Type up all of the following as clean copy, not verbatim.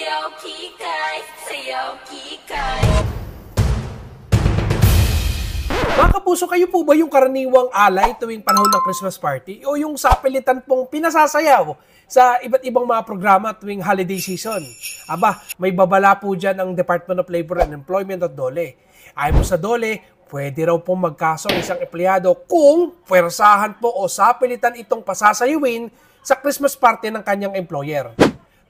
Sayaw kikay, sayaw kikay. Mga kapuso, kayo po ba yung karaniwang alay tuwing panahon ng Christmas party o yung sapilitan pong pinasasayaw sa iba't ibang mga programa tuwing holiday season? Aba, may babala po dyan ang Department of Labor and Employment at DOLE. Ayon po sa DOLE, pwede raw pong magkaso ang isang empleyado kung puwersahan po o sapilitan itong pasasayawin sa Christmas party ng kanyang employer.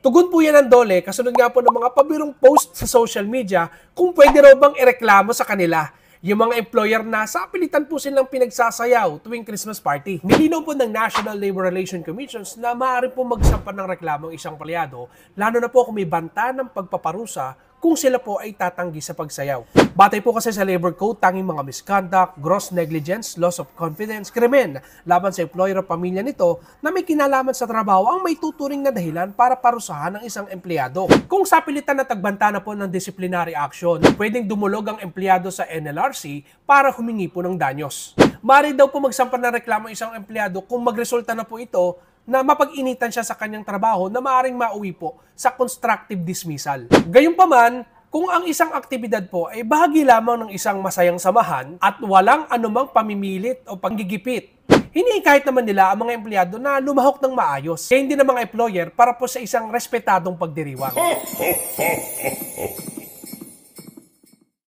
Tugon po yan ng DOLE, kasunod nga po ng mga pabirong post sa social media kung pwede raw bang ireklamo sa kanila yung mga employer na sapilitan po silang pinagsasayaw tuwing Christmas party. Nilinaw po ng National Labor Relations Commissions na maaari po magsampan ng reklamo ang isang empleyado, lalo na po kung may banta ng pagpaparusa kung sila po ay tatanggi sa pagsayaw. Batay po kasi sa Labor Code, tanging mga misconduct, gross negligence, loss of confidence, krimen laban sa employer o pamilya nito na may kinalaman sa trabaho ang may tuturing na dahilan para parusahan ng isang empleyado. Kung sapilitan na tagbanta na po ng disciplinary action, pwedeng dumulog ang empleyado sa NLRC para humingi po ng danyos. Maaari daw po magsampan ng reklamo isang empleyado kung magresulta na po ito na mapag-initan siya sa kanyang trabaho na maaring mauwi po sa constructive dismissal. Gayunpaman, kung ang isang aktibidad po ay bahagi lamang ng isang masayang samahan at walang anumang pamimilit o panggigipit, hinihikayat naman nila ang mga empleyado na lumahok ng maayos. Kaya hindi ng mga employer para po sa isang respetadong pagdiriwang.